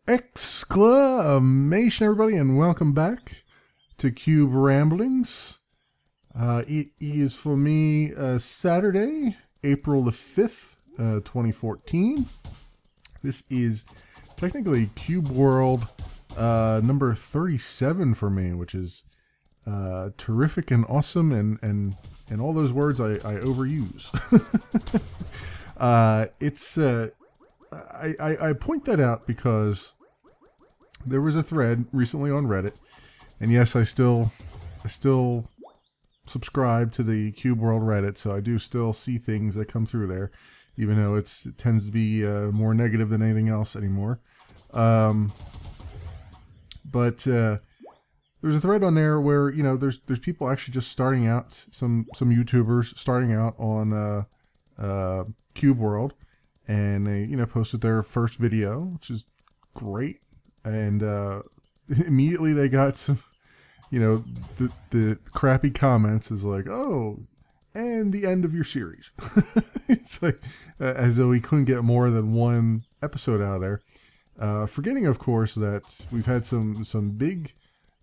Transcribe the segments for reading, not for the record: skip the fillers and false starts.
Exclamation, everybody, and welcome back to Cube Ramblings. It is for me Saturday, April the 5th, 2014. This is technically Cube World number 37 for me, which is terrific and awesome, and all those words I overuse. I point that out because there was a thread recently on Reddit, and yes, I still subscribe to the Cube World Reddit, so I do still see things that come through there, even though it tends to be more negative than anything else anymore. But there's a thread on there where there's people actually just starting out, some YouTubers starting out on Cube World, and they posted their first video, which is great. And immediately they got some, the crappy comments is like, oh, and the end of your series. It's like as though we couldn't get more than one episode out of there. Forgetting, of course, that we've had some big,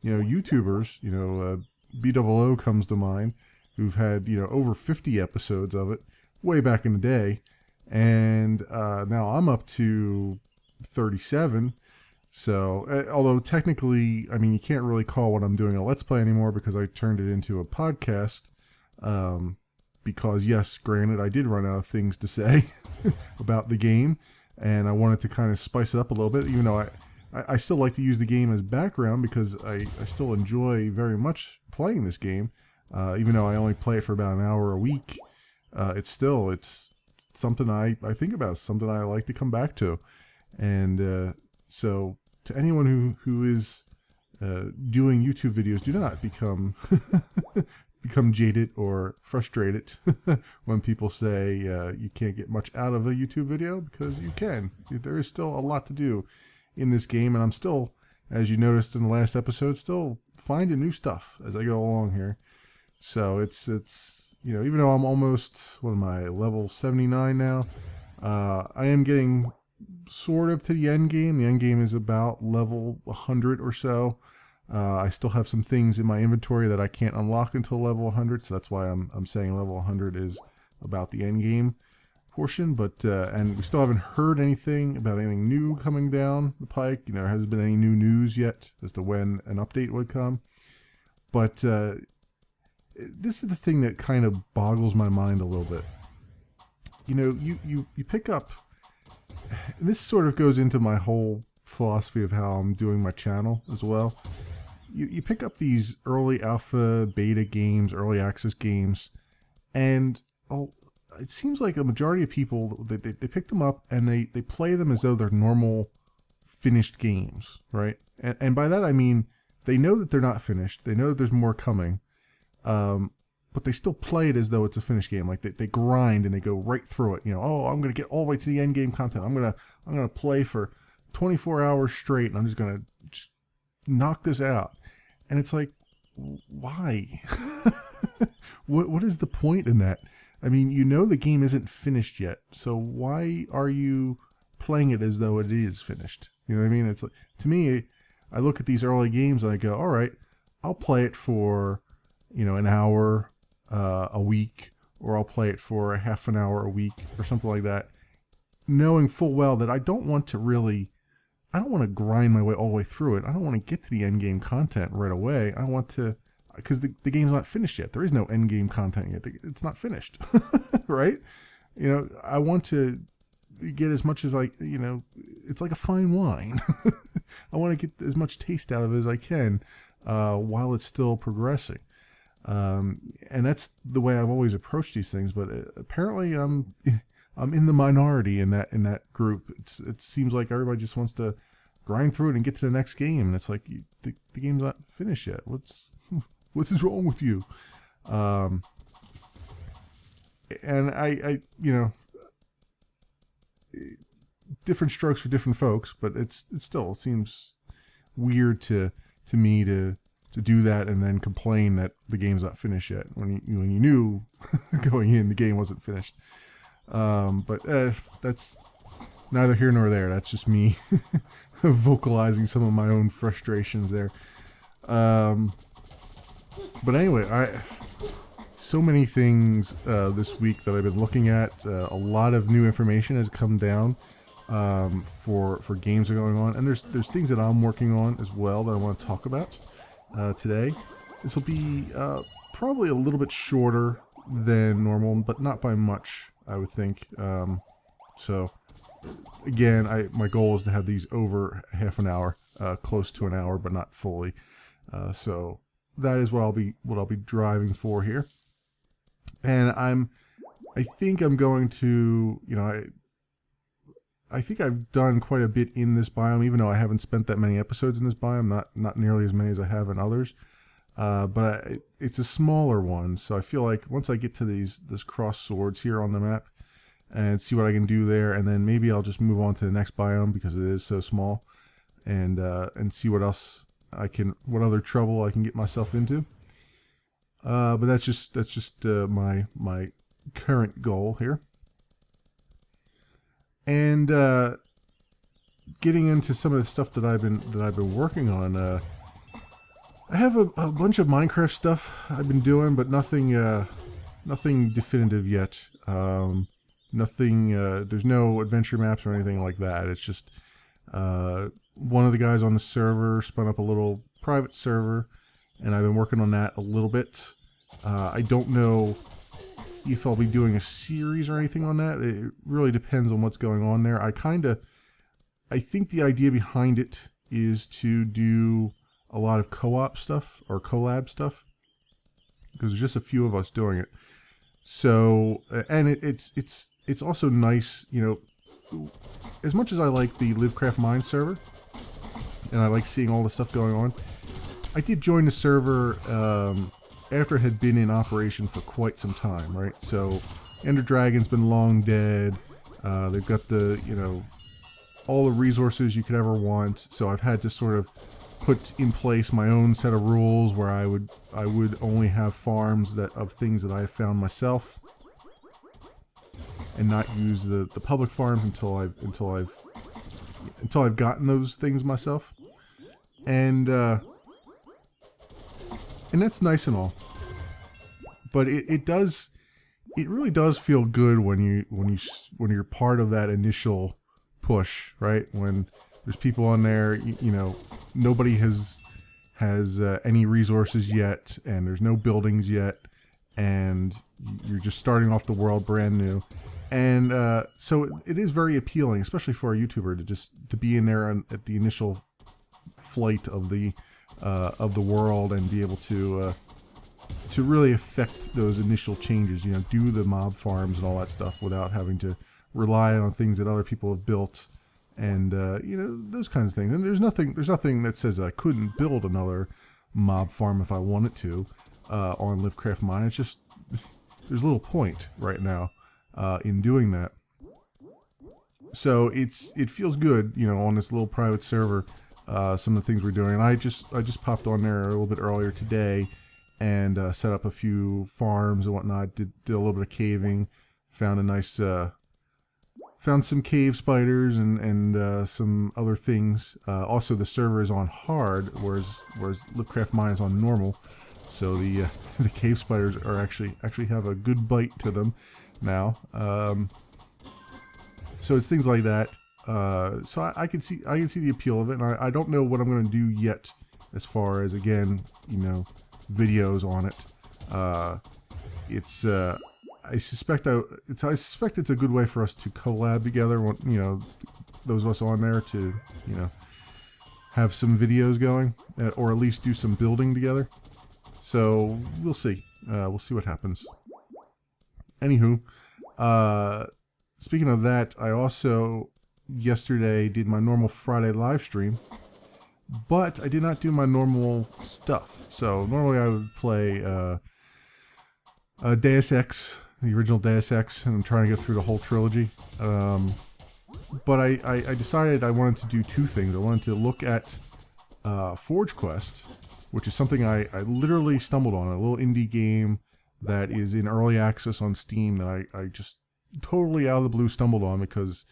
YouTubers. BOO comes to mind, who've had over 50 episodes of it way back in the day, and now I'm up to 37. So, although technically, I mean, you can't really call what I'm doing a Let's Play anymore because I turned it into a podcast. Because, yes, granted, I did run out of things to say about the game, and I wanted to kind of spice it up a little bit, even though I still like to use the game as background because I still enjoy very much playing this game. Even though I only play it for about an hour a week, it's something I think about, it's something I like to come back to. And so to anyone who is doing YouTube videos, do not become jaded or frustrated when people say you can't get much out of a YouTube video, because you can. There is still a lot to do in this game, and I'm still, as you noticed in the last episode, still finding new stuff as I go along here. So it's even though I'm almost, what am I, level 79 now, I am getting sort of to the end game. The end game is about level 100 or so. I still have some things in my inventory that I can't unlock until level 100, so that's why I'm saying level 100 is about the end game portion. But and we still haven't heard anything about anything new coming down the pike. There hasn't been any new news yet as to when an update would come. But this is the thing that kind of boggles my mind a little bit. You pick up, and this sort of goes into my whole philosophy of how I'm doing my channel as well. You pick up these early alpha, beta games, early access games, and it seems like a majority of people, they pick them up and they play them as though they're normal finished games, right? And by that I mean they know that they're not finished, they know that there's more coming, but they still play it as though it's a finished game. Like they grind and they go right through it. Oh, I'm gonna get all the way to the end game content. I'm gonna play for 24 hours straight, and I'm just gonna knock this out. And it's like, why? What is the point in that? I mean, the game isn't finished yet, so why are you playing it as though it is finished? You know what I mean? It's like, to me, I look at these early games and I go, all right, I'll play it for an hour a week, or I'll play it for a half an hour a week or something like that, knowing full well that I don't want to grind my way all the way through it. I don't want to get to the end game content right away. I want to, because the game's not finished yet. There is no end game content yet. It's not finished, right? I want to get as much as it's like a fine wine. I want to get as much taste out of it as I can while it's still progressing. And that's the way I've always approached these things. But apparently I'm in the minority in that group. It seems like everybody just wants to grind through it and get to the next game, and it's like the game's not finished yet. What is wrong with you? And I different strokes for different folks, but it still seems weird to me to do that and then complain that the game's not finished yet when you knew going in the game wasn't finished. But that's neither here nor there. That's just me vocalizing some of my own frustrations there. But anyway, so many things this week that I've been looking at. A lot of new information has come down for games that are going on, and there's things that I'm working on as well that I want to talk about today. This will be probably a little bit shorter than normal, but not by much, I would think. So again, my goal is to have these over half an hour, close to an hour, but not fully. So that is what I'll be driving for here. And I think I'm going to, I think I've done quite a bit in this biome, even though I haven't spent that many episodes in this biome, not nearly as many as I have in others. But it's a smaller one, so I feel like once I get to this cross swords here on the map and see what I can do there, and then maybe I'll just move on to the next biome because it is so small, and see what else what other trouble I can get myself into. But that's just my current goal here. And getting into some of the stuff that I've been working on. I have a bunch of Minecraft stuff I've been doing, but nothing definitive yet. Nothing. There's no adventure maps or anything like that. It's just one of the guys on the server spun up a little private server, and I've been working on that a little bit. I don't know if I'll be doing a series or anything on that. It really depends on what's going on there. I think the idea behind it is to do a lot of co-op stuff or collab stuff, because there's just a few of us doing it. So, and it's also nice, as much as I like the Livecraft Mine server, and I like seeing all the stuff going on, I did join the server after it had been in operation for quite some time, right? So Ender Dragon's been long dead. They've got all the resources you could ever want. So I've had to sort of put in place my own set of rules where I would only have farms of things that I have found myself, and not use the public farms until I've gotten those things myself. And that's nice and all, but it really does feel good when you're part of that initial push, right? When there's people on there, nobody has any resources yet, and there's no buildings yet, and you're just starting off the world brand new. And so it is very appealing, especially for a YouTuber, to be in there at the initial flight of the world, and be able to really affect those initial changes. Do the mob farms and all that stuff without having to rely on things that other people have built, and those kinds of things. And there's nothing that says I couldn't build another mob farm if I wanted to on Livecraft Mine. It's just there's little point right now in doing that. So it feels good, on this little private server. Some of the things we're doing, and I just popped on there a little bit earlier today, and set up a few farms and whatnot. Did a little bit of caving, found a nice found some cave spiders and some other things. Also, the server is on hard, whereas Livecraft Mine is on normal. So the cave spiders are actually have a good bite to them now. So it's things like that. So I can see the appeal of it, and I don't know what I'm going to do yet as far as, again, videos on it. I suspect it's a good way for us to collab together. Those of us on there to have some videos going, or at least do some building together. So we'll see. We'll see what happens. Anywho, speaking of that, I also yesterday did my normal Friday live stream, but I did not do my normal stuff. So normally I would play Deus Ex, the original Deus Ex, and I'm trying to get through the whole trilogy. But I decided I wanted to do two things. I wanted to look at Forge Quest, which is something I literally stumbled on, a little indie game that is in early access on Steam that I just totally out of the blue stumbled on because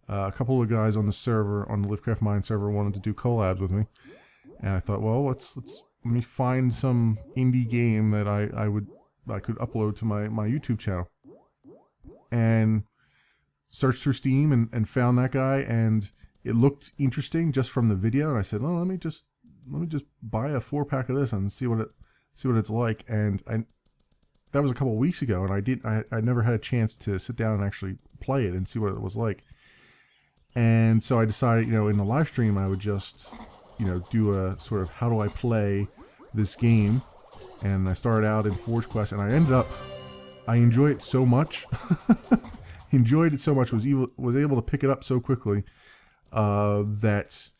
a couple of guys on the server, on the Livecraft Mine server, wanted to do collabs with me, and I thought, well, let me find some indie game that I could upload to my YouTube channel, and searched through Steam and found that guy, and it looked interesting just from the video, and I said, well, let me just buy a 4-pack of this and see what it's like. And that was a couple of weeks ago, and I never had a chance to sit down and actually play it and see what it was like. And so I decided, in the live stream, I would just, do a sort of how do I play this game. And I started out in Forge Quest, and I enjoy it so much. Enjoyed it so much, was able to pick it up so quickly that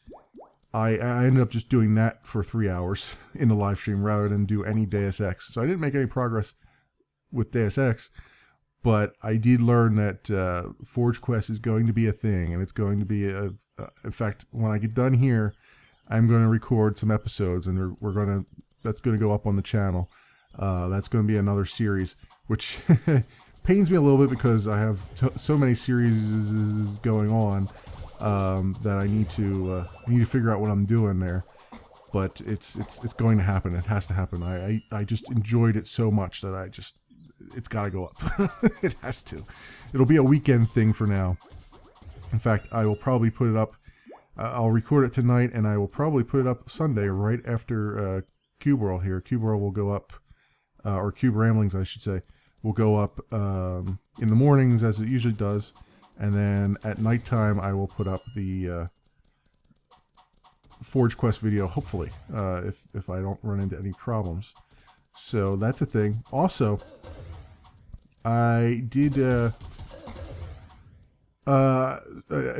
I ended up just doing that for 3 hours in the live stream rather than do any Deus Ex. So I didn't make any progress with Deus Ex, but I did learn that Forge Quest is going to be a thing, and it's going to be in fact, when I get done here, I'm going to record some episodes, and that's going to go up on the channel. That's going to be another series, which pains me a little bit because I have so many series going on that I need to figure out what I'm doing there. But it's going to happen. It has to happen. I just enjoyed it so much that it's got to go up. It has to. It'll be a weekend thing for now. In fact, I will probably put it up. I'll record it tonight, and I will probably put it up Sunday right after Cube World here. Cube World will go up, or Cube Ramblings, I should say, will go up in the mornings as it usually does, and then at nighttime I will put up the Forge Quest video, hopefully, if I don't run into any problems. So that's a thing. Also, I did an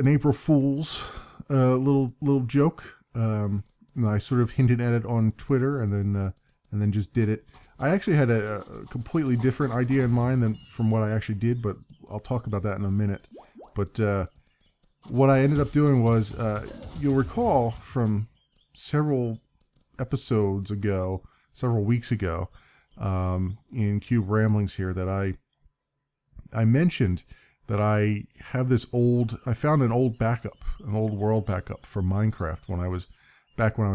April Fool's little joke. I sort of hinted at it on Twitter, and then just did it. I actually had a completely different idea in mind than from what I actually did, but I'll talk about that in a minute. But what I ended up doing was, you'll recall from several episodes ago, several weeks ago, in Cube Ramblings here, that I mentioned that I have I found an old world backup from Minecraft when I was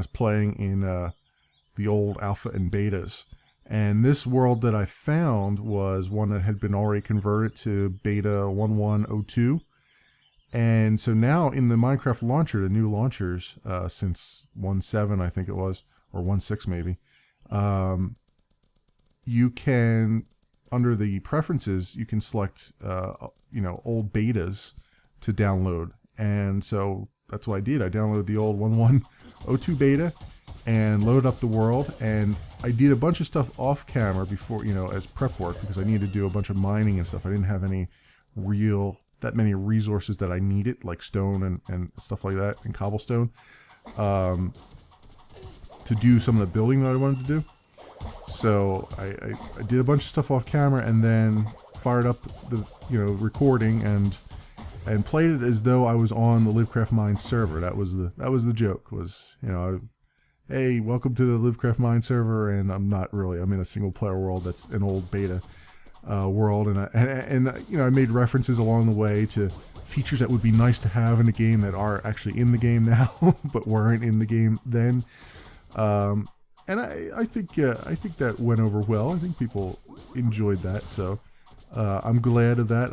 playing in the old alpha and betas. And this world that I found was one that had been already converted to beta 1.1.02. And so now in the Minecraft launcher, the new launchers, since 1.7 I think it was, or 1.6 maybe, you can, under the preferences, you can select old betas to download. And so that's what I did. I downloaded the old 1.1.02 beta and loaded up the world, and I did a bunch of stuff off camera before, as prep work, because I needed to do a bunch of mining and stuff. I didn't have that many resources that I needed, like stone and stuff like that, and cobblestone, to do some of the building that I wanted to do. So I did a bunch of stuff off camera, and then fired up the recording and played it as though I was on the Livecraft Mine server. That was the joke. Was hey, welcome to the Livecraft Mine server, and I'm not really. I'm in a single player world that's an old beta world, and I made references along the way to features that would be nice to have in the game that are actually in the game now, but weren't in the game then. And I think that went over well. I think people enjoyed that, so I'm glad of that.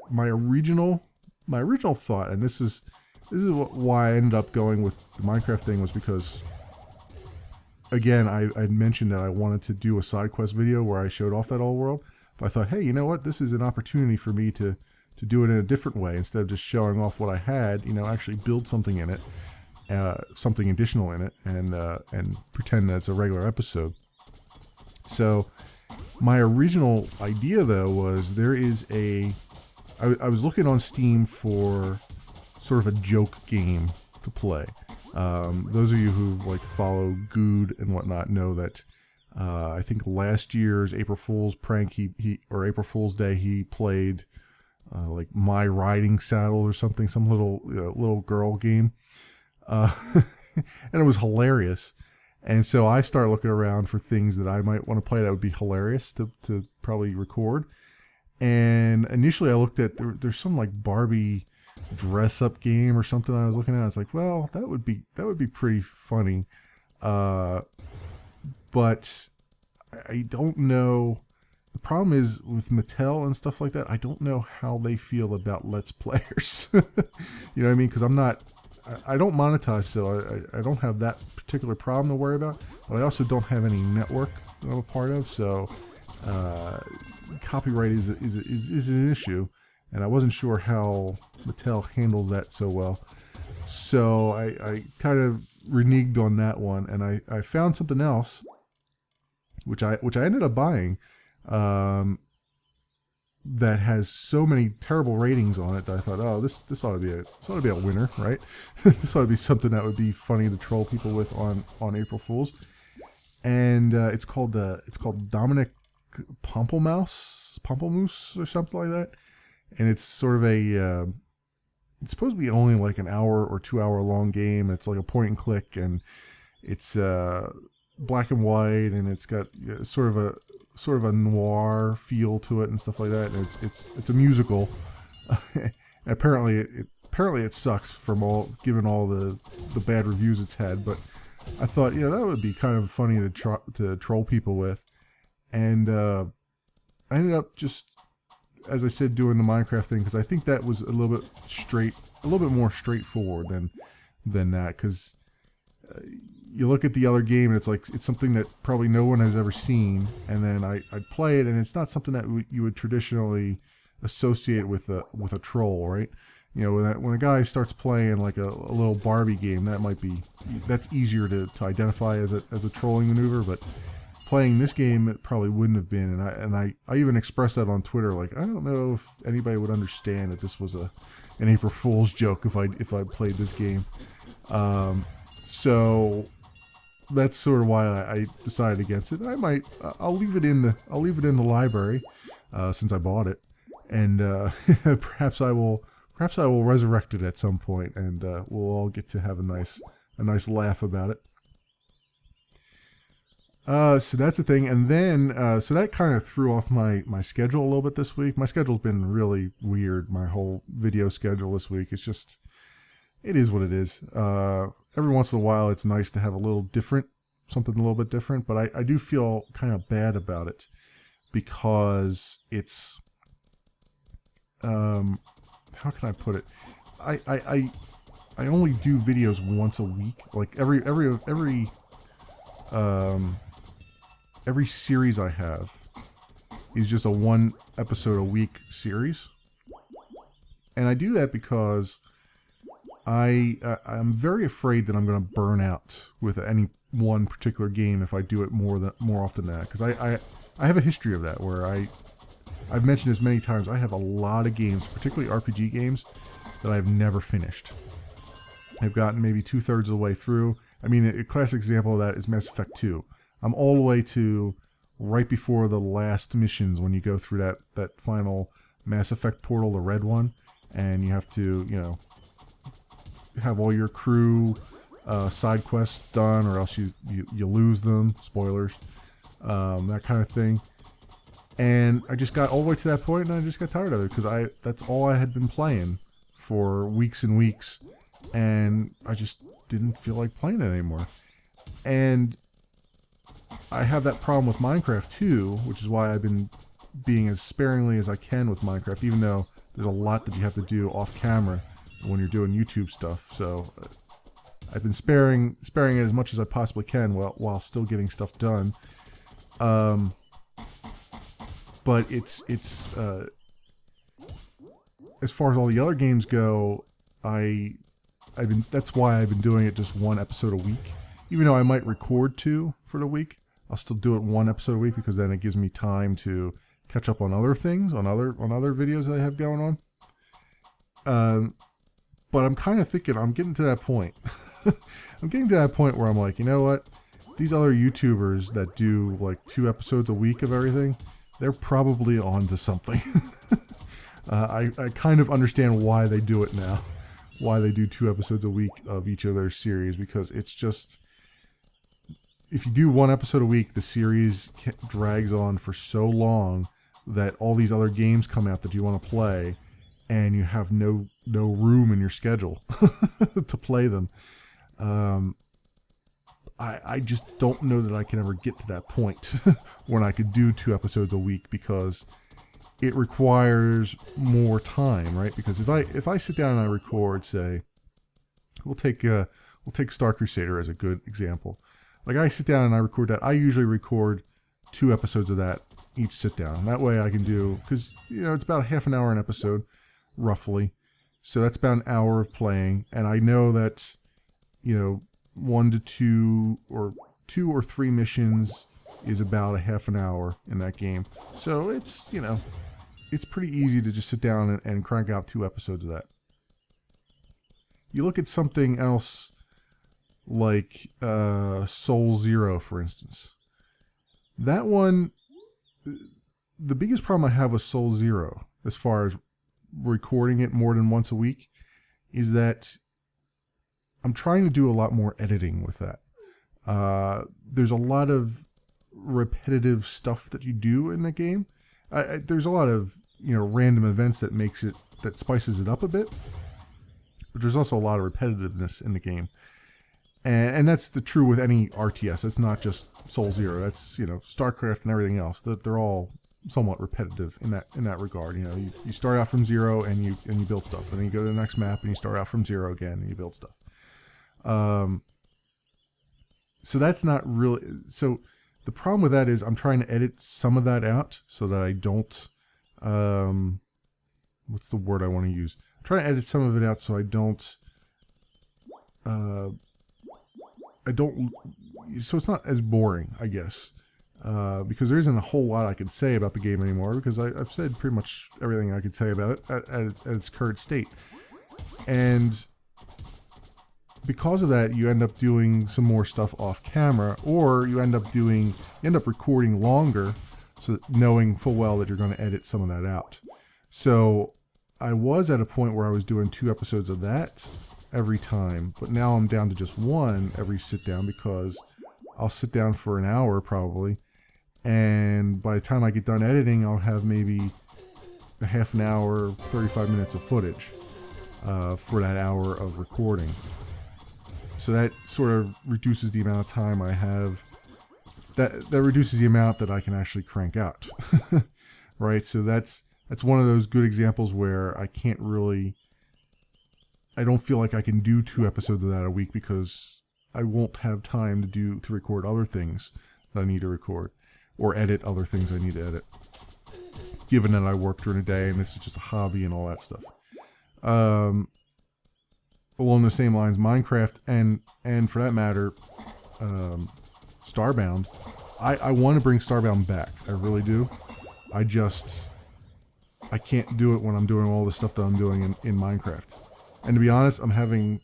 My original thought, and this is why I ended up going with the Minecraft thing, was because, again, I mentioned that I wanted to do a side quest video where I showed off that old world. But I thought, hey, you know what? This is an opportunity for me to do it in a different way. Instead of just showing off what I had, actually build something in it, something additional in it, and pretend that it's a regular episode. So my original idea, though, was I was looking on Steam for sort of a joke game to play. Those of you who follow Good and whatnot know that I think last year's April Fool's prank, or April Fool's Day, he played My Riding Saddle or something, some little girl game, and it was hilarious. And so I started looking around for things that I might want to play that would be hilarious to probably record. And initially I looked at, there's some like Barbie dress up game or something I was looking at. I was like, well, that would be pretty funny. Uh, but I don't know. The problem is with Mattel and stuff like that, I don't know how they feel about Let's Players. You know what I mean? Because I don't monetize, so I don't have that particular problem to worry about. But I also don't have any network that I'm a part of, so copyright is an issue, and I wasn't sure how Mattel handles that so well. So I kind of reneged on that one, and I found something else, which I ended up buying, that has so many terrible ratings on it that I thought, oh, this ought to be a winner, right? This ought to be something that would be funny to troll people with on April Fools. And it's called Dominic Pamplemousse or something like that. And it's sort of a it's supposed to be only like an hour or 2 hour long game. It's like a point and click, and it's black and white, and it's got sort of a noir feel to it and stuff like that. And it's a musical. Apparently it sucks given all the bad reviews it's had, but I thought, that would be kind of funny to troll people with. And I ended up just, as I said, doing the Minecraft thing, because I think that was a little bit more straightforward than that. Because you look at the other game, and it's something that probably no one has ever seen, and then I'd play it, and it's not something that you would traditionally associate with a troll, right? When a guy starts playing like a little Barbie game, that's easier to identify as a trolling maneuver, but playing this game, it probably wouldn't have been. And I even expressed that on Twitter, like, I don't know if anybody would understand that this was an April Fool's joke if I played this game. So that's sort of why I decided against it. I'll leave it in the library since I bought it, and perhaps I will resurrect it at some point, and we'll all get to have a nice laugh about it. So that's the thing, and then so that kind of threw off my schedule a little bit this week. My schedule's been really weird. My whole video schedule this week. It is what it is. Every once in a while, it's nice to have something a little bit different, but I do feel kind of bad about it, because it's how can I put it? I only do videos once a week. Like every series I have is just a 1 episode a week series, and I do that because I'm very afraid that I'm going to burn out with any one particular game if I do it more often than that. Because I have a history of that, where I've mentioned this many times. I have a lot of games, particularly RPG games, that I've never finished. I've gotten maybe 2/3 of the way through. I mean, a classic example of that is Mass Effect 2. I'm all the way to right before the last missions, when you go through that final Mass Effect portal, the red one, and you have to, have all your crew side quests done, or else you lose them. Spoilers, that kind of thing. And I just got all the way to that point, and I just got tired of it, because that's all I had been playing for weeks and weeks, and I just didn't feel like playing it anymore. And I have that problem with Minecraft too, which is why I've been being as sparingly as I can with Minecraft, even though there's a lot that you have to do off camera when you're doing YouTube stuff. So I've been sparing it as much as I possibly can while still getting stuff done. But it's as far as all the other games go, that's why I've been doing it just 1 episode a week. Even though I might record 2 for the week, I'll still do it 1 episode a week, because then it gives me time to catch up on other things, on other videos that I have going on. But I'm kind of thinking, I'm getting to that point. I'm getting to that point where I'm like, you know what? These other YouTubers that do like 2 episodes a week of everything, they're probably on to something. I kind of understand why they do it now. Why they do 2 episodes a week of each of their series, because it's just, if you do 1 episode a week, the series drags on for so long that all these other games come out that you want to play, and you have no room in your schedule to play them. I just don't know that I can ever get to that point when I could do 2 episodes a week, because it requires more time, right? Because if I sit down and I record, say, we'll take Star Crusader as a good example. Like, I sit down and I record that. I usually record 2 episodes of that each sit down. That way I can do, because it's about half an hour an episode, roughly. So that's about an hour of playing, and I know that 1 to 2 or 2 or 3 missions is about a half an hour in that game. So it's it's pretty easy to just sit down and crank out 2 episodes of that. You look at something else like Soul Zero, for instance. That one, the biggest problem I have with Soul Zero, as far as recording it more than once a week, is that I'm trying to do a lot more editing with that. There's a lot of repetitive stuff that you do in the game. There's a lot of random events that spices it up a bit, but there's also a lot of repetitiveness in the game, and that's the true with any RTS. It's not just Soul Zero. That's StarCraft and everything else. They're all somewhat repetitive in that regard. You start out from 0 and you build stuff, and then you go to the next map and you start out from 0 again and you build stuff. So that's not really. So the problem with that is I'm trying to edit some of that out so that I don't. What's the word I want to use? I'm trying to edit some of it out so I don't. So it's not as boring, I guess. Because there isn't a whole lot I could say about the game anymore, because I've said pretty much everything I could say about it at its current state. And because of that, you end up doing some more stuff off camera, or you end up recording longer, so that knowing full well that you're going to edit some of that out. So I was at a point where I was doing 2 episodes of that every time, but now I'm down to just 1 every sit down, because I'll sit down for an hour probably, and by the time I get done editing, I'll have maybe a half an hour, 35 minutes of footage for that hour of recording. So that sort of reduces the amount of time I have. That reduces the amount that I can actually crank out, right? So that's one of those good examples where I don't feel like I can do 2 episodes of that a week, because I won't have time to record other things that I need to record, or edit other things I need to edit, given that I work during the day and this is just a hobby and all that stuff. Along the same lines, Minecraft and for that matter, Starbound. I want to bring Starbound back. I really do. I can't do it when I'm doing all the stuff that I'm doing in Minecraft. And to be honest, I'm having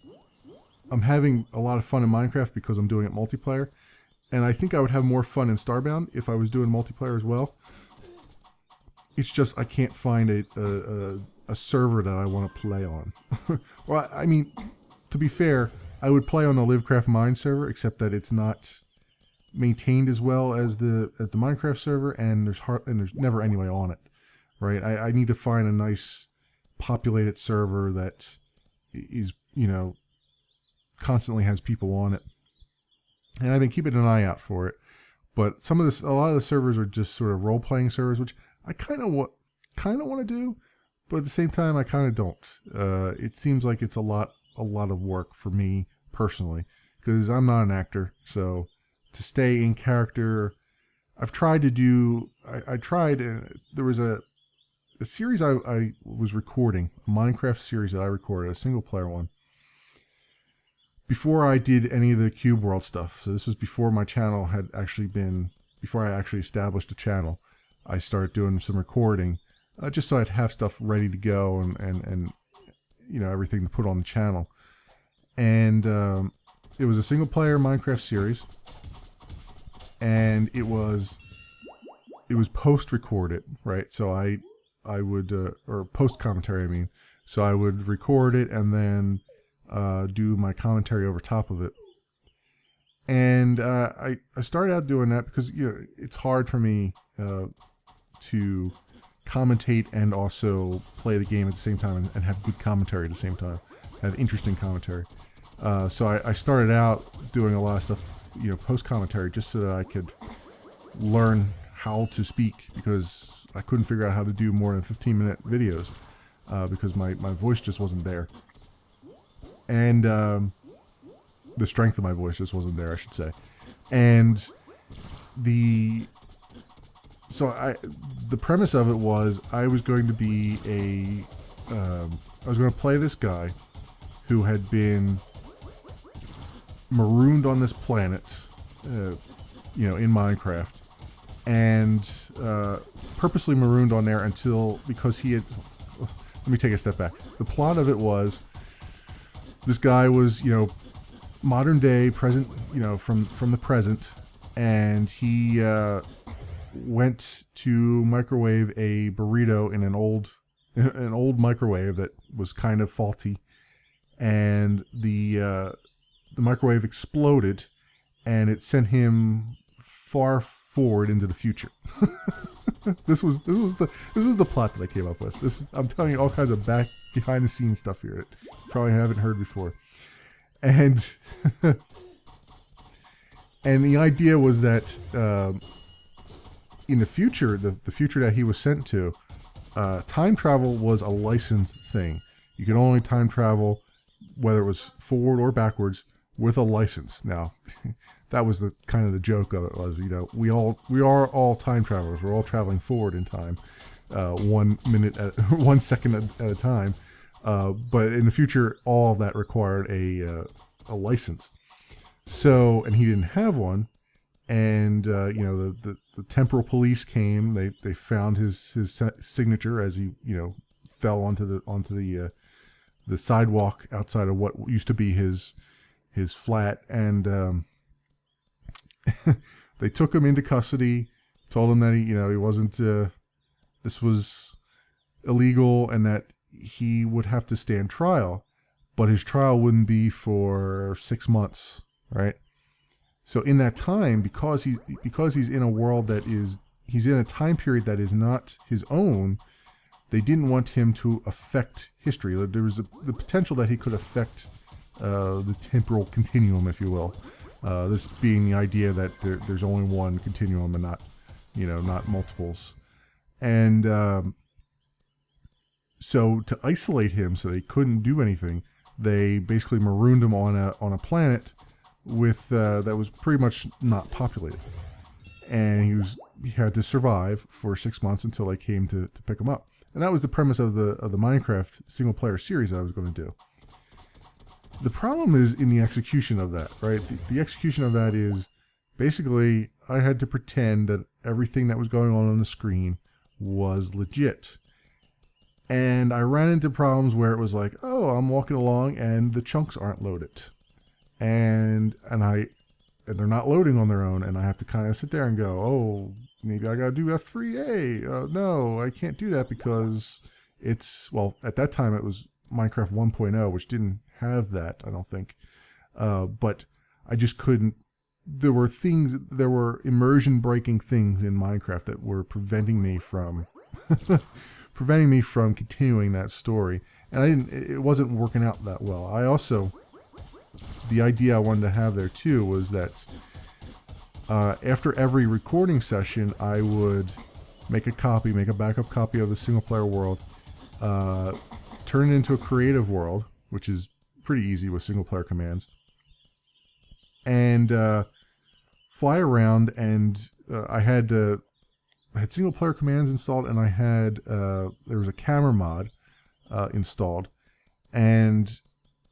a lot of fun in Minecraft because I'm doing it multiplayer. And I think I would have more fun in Starbound if I was doing multiplayer as well. It's just I can't find a server that I want to play on. Well, I mean, to be fair, I would play on the Livecraft Mine server, except that it's not maintained as well as the Minecraft server, and there's never anybody on it, right? I need to find a nice populated server that is constantly has people on it, and I've been keeping an eye out for it. But a lot of the servers are just sort of role-playing servers, which I kind of want to do, but at the same time I kind of don't. It seems like it's a lot of work for me personally, because I'm not an actor. So to stay in character, I've tried to do. I tried. There was a series I was recording, a Minecraft series that I recorded, a single-player one, before I did any of the Cube World stuff. So this was before my channel had actually been, before I actually established a channel. I started doing some recording, just so I'd have stuff ready to go and everything to put on the channel. And it was a single-player Minecraft series, and it was post-recorded, right? So I would, or post-commentary, I mean. So I would record it and then do my commentary over top of it. And I started out doing that because it's hard for me to commentate and also play the game at the same time and have good commentary at the same time, have interesting commentary. So I started out doing a lot of stuff, post commentary, just so that I could learn how to speak, because I couldn't figure out how to do more than 15-minute videos because my voice just wasn't there. And the strength of my voice just wasn't there, I should say. And the premise of it was I was going to be I was going to play this guy who had been marooned on this planet, in Minecraft, and purposely marooned on there because he had. Let me take a step back. The plot of it was this guy was, modern day, present, from the present, and he went to microwave a burrito in an old microwave that was kind of faulty, and the microwave exploded, and it sent him far forward into the future. This was the plot that I came up with. I'm telling you all kinds of behind the scenes stuff here that you probably haven't heard before. And and the idea was that in the future, the future that he was sent to, time travel was a licensed thing. You could only time travel, whether it was forward or backwards, with a license. Now, that was the kind of the joke of it was, we are all time travelers. We're all traveling forward in time, 1 second at a time. But in the future, all of that required a license. So, and he didn't have one. And the temporal police came. They found his signature as he fell onto the sidewalk outside of what used to be his flat, and they took him into custody. Told him that he wasn't. This was illegal, and that he would have to stand trial, but his trial wouldn't be for 6 months, right? So in that time, because he's in a world he's in a time period that is not his own, they didn't want him to affect history. There was the potential that he could affect the temporal continuum, if you will. This being the idea that there's only one continuum and not multiples. And so to isolate him so they couldn't do anything, they basically marooned him on a planet with that was pretty much not populated, and he had to survive for 6 months until they came to pick him up. And that was the premise of the Minecraft single player series that I was going to do. The problem is in the execution of that, right? The execution of that is basically I had to pretend that everything that was going on the screen was legit. And I ran into problems where it was like, oh, I'm walking along and the chunks aren't loaded. And they're not loading on their own, and I have to kind of sit there and go, oh, maybe I gotta do F3A. No, I can't do that because at that time it was Minecraft 1.0, which didn't have that, I don't think. But I just couldn't. There were immersion breaking things in Minecraft that were preventing me from continuing that story, and it wasn't working out that well. The idea I wanted to have there too was that after every recording session, I would make a backup copy of the single player world, turn it into a creative world, which is pretty easy with single player commands, and fly around. And I had single player commands installed, and I had there was a camera mod installed. And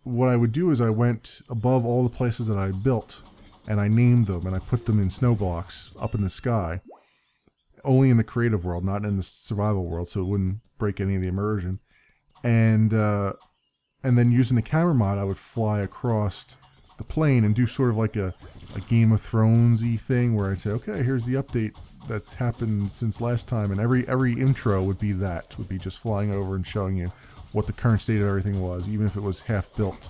what I would do is I went above all the places that I built, and I named them, and I put them in snow blocks up in the sky, only in the creative world, not in the survival world, so it wouldn't break any of the immersion. And then using the camera mod, I would fly across the plane and do sort of like a Game of Thrones-y thing, where I'd say, okay, here's the update that's happened since last time, and every intro would be just flying over and showing you what the current state of everything was, even if it was half built.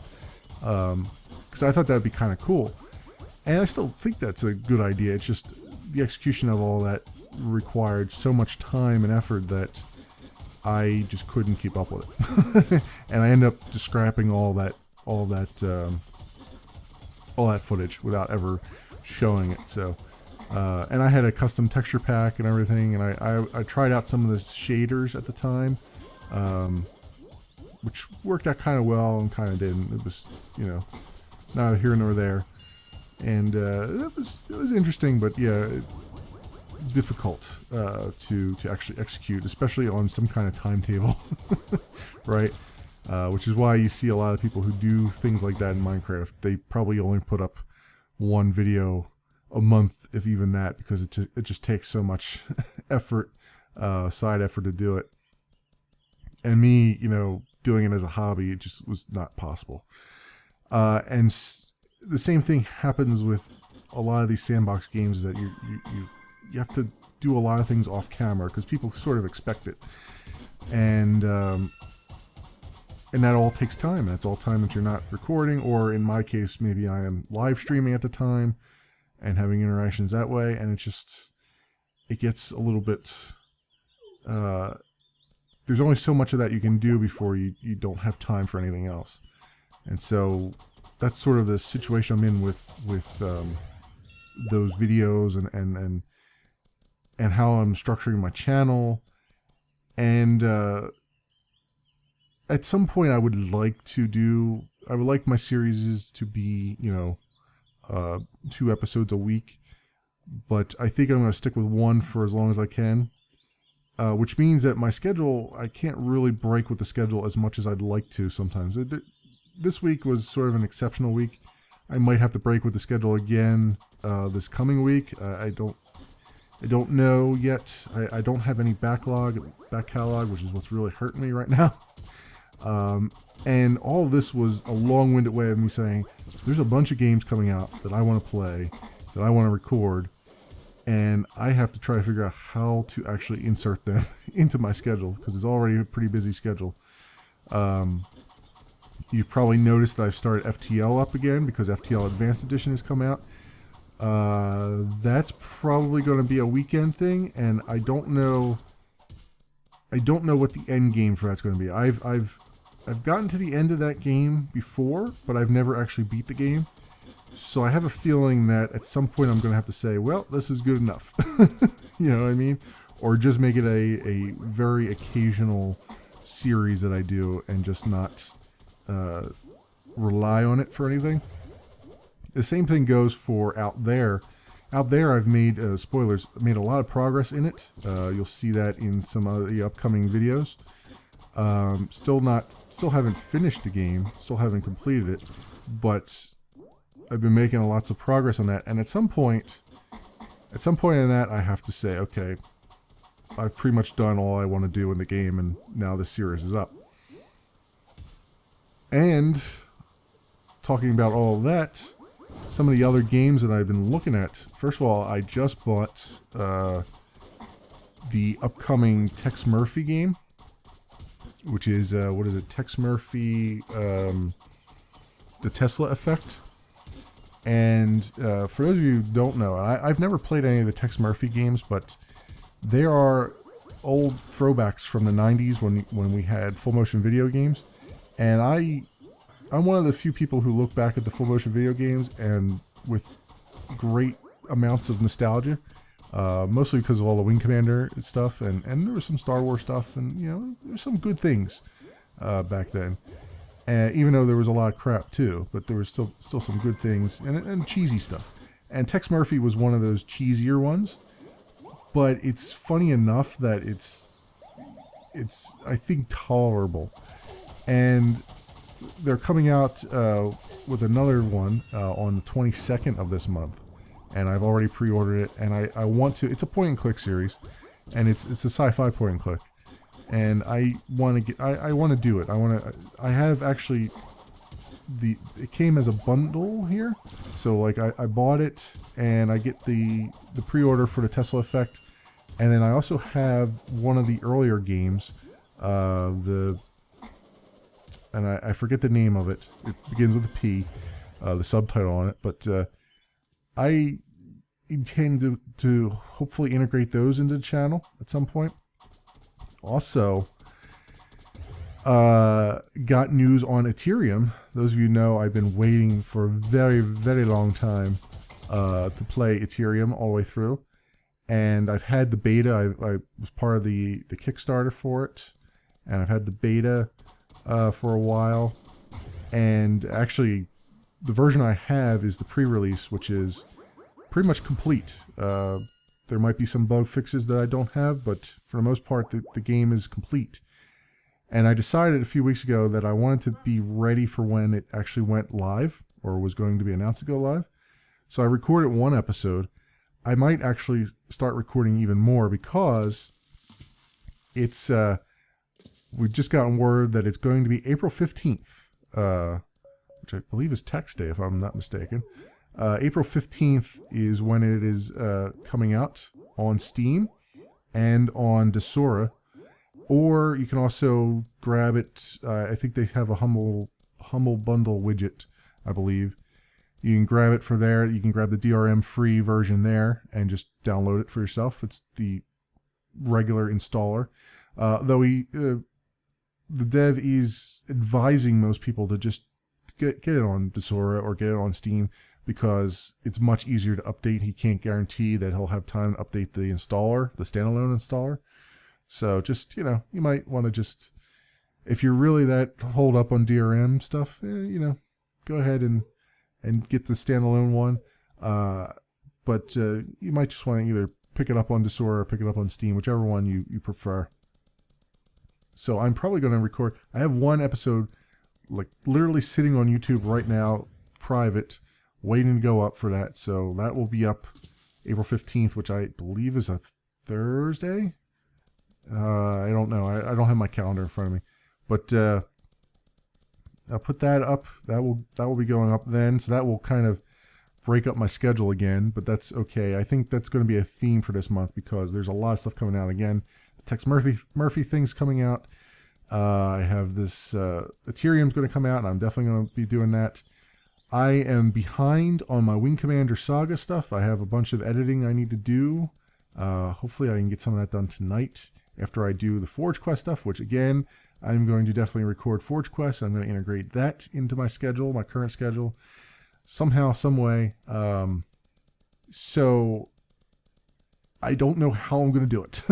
Because I thought that'd be kind of cool. And I still think that's a good idea. It's just the execution of all that required so much time and effort that I just couldn't keep up with it, and I ended up just scrapping all that footage without ever showing it. So, and I had a custom texture pack and everything, and I tried out some of the shaders at the time, which worked out kind of well and kind of didn't. It was, you know, neither here nor there, and it was interesting, but yeah, difficult to actually execute, especially on some kind of timetable, right? Which is why you see a lot of people who do things like that in Minecraft. They probably only put up one video a month, if even that, because it just takes so much effort, side effort to do it. And me, you know, doing it as a hobby, it just was not possible. And the same thing happens with a lot of these sandbox games, is that you have to do a lot of things off camera because people sort of expect it. And that all takes time. That's all time that you're not recording, or in my case, maybe I am live streaming at the time and having interactions that way, and it gets a little bit, there's only so much of that you can do before you don't have time for anything else. And so that's sort of the situation I'm in with those videos and how I'm structuring my channel. And at some point I would like my series to be, you know, 2 episodes a week, but I think I'm going to stick with 1 for as long as I can, which means that my schedule, I can't really break with the schedule as much as I'd like to sometimes. This week was sort of an exceptional week. I might have to break with the schedule again this coming week. I don't know yet. I don't have any back catalog, which is what's really hurting me right now. And all of this was a long-winded way of me saying, there's a bunch of games coming out that I want to play, that I want to record, and I have to try to figure out how to actually insert them into my schedule, because it's already a pretty busy schedule. You've probably noticed that I've started FTL up again, because FTL Advanced Edition has come out. That's probably going to be a weekend thing, and I don't know what the end game for that's going to be. I've gotten to the end of that game before, but I've never actually beat the game. So I have a feeling that at some point I'm going to have to say, well, this is good enough. You know what I mean? Or just make it a very occasional series that I do and just not rely on it for anything. The same thing goes for Out There. Out There, I've made, spoilers, made a lot of progress in it. You'll see that in some of the upcoming videos. Still haven't finished the game, still haven't completed it, but I've been making lots of progress on that. And at some point in that, I have to say, okay, I've pretty much done all I want to do in the game, and now this series is up. And talking about all of that, some of the other games that I've been looking at. First of all, I just bought the upcoming Tex Murphy game, which is, what is it? Tex Murphy, The Tesla Effect. And for those of you who don't know, I've never played any of the Tex Murphy games, but there are old throwbacks from the 90s when we had full motion video games. And I'm one of the few people who look back at the full motion video games and with great amounts of nostalgia, mostly because of all the Wing Commander stuff, and there was some Star Wars stuff, and you know, there were some good things back then. Even though there was a lot of crap too, but there was still some good things and cheesy stuff. And Tex Murphy was one of those cheesier ones, but it's funny enough that it's I think tolerable. And they're coming out with another one on the 22nd of this month, and I've already pre-ordered it. And I want to. It's a point-and-click series, and it's a sci-fi point-and-click, and I want to do it. I have actually it came as a bundle here, so like I bought it, and I get the pre-order for the Tesla Effect, and then I also have one of the earlier games, and I forget the name of it. It begins with a P, the subtitle on it. But I intend to hopefully integrate those into the channel at some point. Also, got news on Ethereum. Those of you know I've been waiting for a very, very long time to play Ethereum all the way through. And I've had the beta. I was part of the Kickstarter for it. And I've had the beta for a while. And actually, the version I have is the pre-release, which is pretty much complete. There might be some bug fixes that I don't have, but for the most part, the game is complete. And I decided a few weeks ago that I wanted to be ready for when it actually went live, or was going to be announced to go live. So I recorded one episode. I might actually start recording even more because it's we've just gotten word that it's going to be April 15th, which I believe is Tax Day, if I'm not mistaken. April 15th is when it is coming out on Steam and on Desora. Or you can also grab it. I think they have a humble bundle widget, I believe. You can grab it for there. You can grab the DRM free version there and just download it for yourself. It's the regular installer. Though the dev is advising most people to just get it on Desora or get it on Steam because it's much easier to update. He can't guarantee that he'll have time to update the installer, the standalone installer. So just, you might want to just, if you're really that holed up on DRM stuff, go ahead and get the standalone one. But you might just want to either pick it up on Desora or pick it up on Steam, whichever one you prefer. So I'm probably going to record, I have one episode like literally sitting on YouTube right now, private, waiting to go up for that. So that will be up April 15th, which I believe is a Thursday. I don't know. I don't have my calendar in front of me, but I'll put that up. That will be going up then. So that will kind of break up my schedule again, but that's okay. I think that's going to be a theme for this month because there's a lot of stuff coming out again. The Tex Murphy thing's coming out. I have this Ethereum's going to come out, and I'm definitely going to be doing that. I am behind on my Wing Commander Saga stuff. I have a bunch of editing I need to do. Hopefully I can get some of that done tonight after I do the Forge Quest stuff, which again, I'm going to definitely record Forge Quest. I'm going to integrate that into my schedule, my current schedule, somehow, some way. So I don't know how I'm going to do it.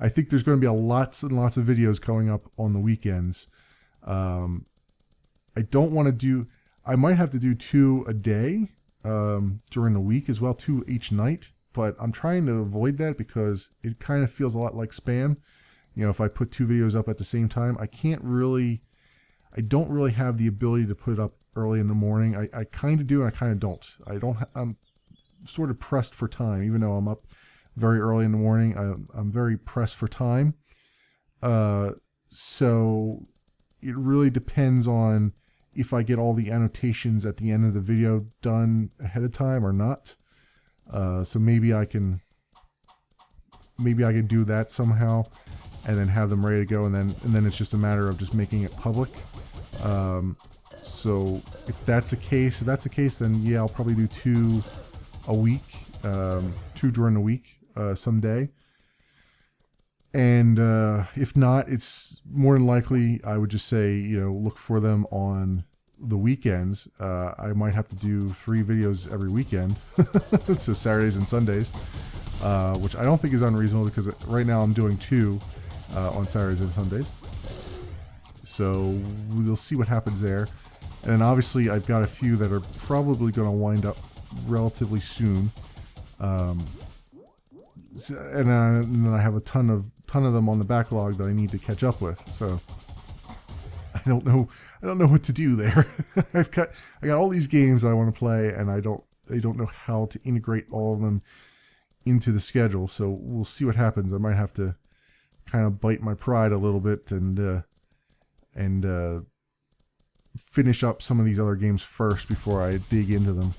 I think there's going to be lots and lots of videos going up on the weekends. I don't want to do, I might have to do 2 a day during the week as well, 2 each night. But I'm trying to avoid that because it kind of feels a lot like spam. If I put 2 videos up at the same time, I don't really have the ability to put it up early in the morning. I kind of do and I kind of don't. I'm sort of pressed for time, even though I'm up very early in the morning. I'm very pressed for time. So it really depends on if I get all the annotations at the end of the video done ahead of time or not. So maybe I can do that somehow and then have them ready to go, and then it's just a matter of just making it public. So if that's the case, then yeah, I'll probably do 2 a week, 2 during the week, someday. And if not, it's more than likely I would just say, look for them on the weekends. I might have to do 3 videos every weekend, so Saturdays and Sundays, which I don't think is unreasonable because right now I'm doing 2 on Saturdays and Sundays. So we'll see what happens there. And then obviously I've got a few that are probably going to wind up relatively soon. And then I have a ton of them on the backlog that I need to catch up with. So I don't know what to do there. I got all these games that I want to play, and I don't know how to integrate all of them into the schedule. So we'll see what happens. I might have to kind of bite my pride a little bit and finish up some of these other games first before I dig into them.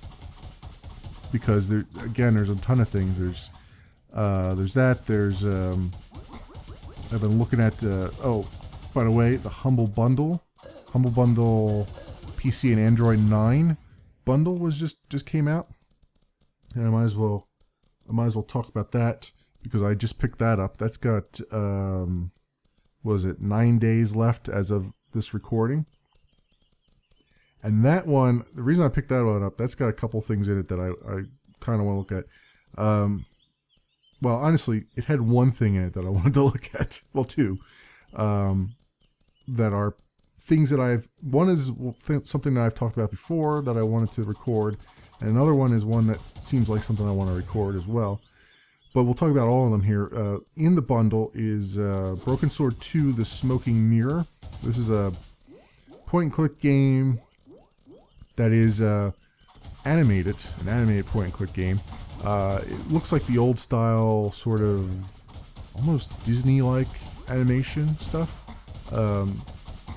Because there's a ton of things. There's that. There's I've been looking at by the way, the Humble Bundle PC and Android 9 bundle was just came out, and I might as well talk about that because I just picked that up. That's got was it 9 days left as of this recording. And that one, the reason I picked that one up, that's got a couple things in it that I kind of want to look at. Well, honestly, it had one thing in it that I wanted to look at. Well, two. That are things that one is something that I've talked about before that I wanted to record. And another one is one that seems like something I want to record as well. But we'll talk about all of them here. In the bundle is Broken Sword 2, The Smoking Mirror. This is a point-and-click game that is animated, an animated point-and-click game. It looks like the old-style, sort of almost Disney-like animation stuff,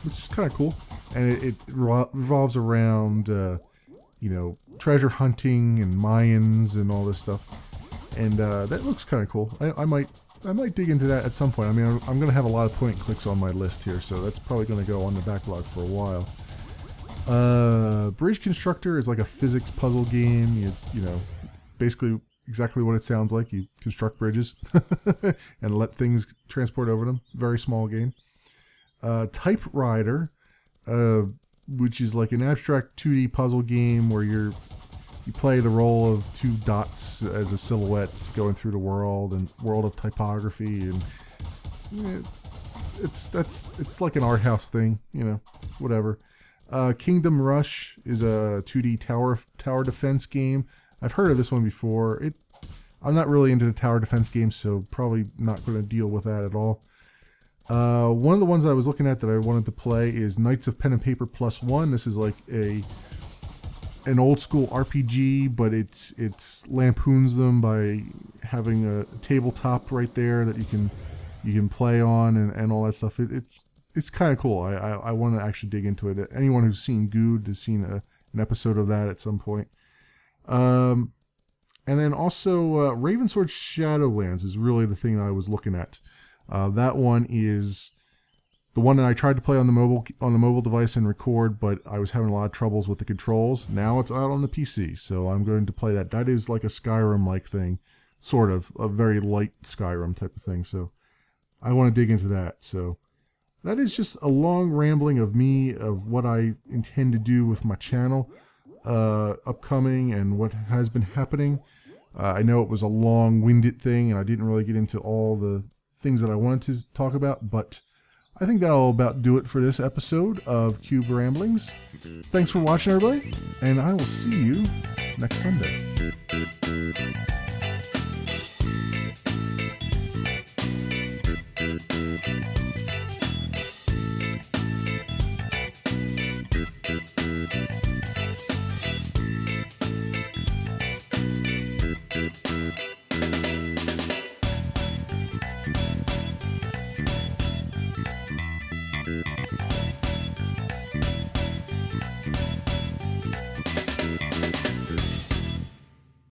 which is kind of cool. And it revolves around, treasure hunting and Mayans and all this stuff. And that looks kind of cool. I might dig into that at some point. I mean, I'm going to have a lot of point and clicks on my list here, so that's probably going to go on the backlog for a while. Bridge Constructor is like a physics puzzle game. Basically exactly what it sounds like. You construct bridges and let things transport over them. Very small game. Typewriter, which is like an abstract 2D puzzle game where you play the role of two dots as a silhouette going through the world of typography, and it's like an art house thing, whatever. Kingdom Rush is a 2D tower defense game. I've heard of this one before. I'm not really into the tower defense games, so probably not going to deal with that at all. One of the ones I was looking at that I wanted to play is Knights of Pen and Paper +1. This is like an old school RPG, but it's lampoons them by having a tabletop right there that you can play on and all that stuff. It's kind of cool. I want to actually dig into it. Anyone who's seen Good has seen an episode of that at some point. And then also Ravensword Shadowlands is really the thing I was looking at. That one is the one that I tried to play on the mobile device and record, but I was having a lot of troubles with the controls. Now it's out on the PC, so I'm going to play that. That is like a Skyrim-like thing, sort of, a very light Skyrim type of thing. So I want to dig into that. So that is just a long rambling of me of what I intend to do with my channel, upcoming, and what has been happening. I know it was a long-winded thing, and I didn't really get into all the things that I wanted to talk about, but I think that'll about do it for this episode of Cube Ramblings. Thanks for watching, everybody, and I will see you next Sunday.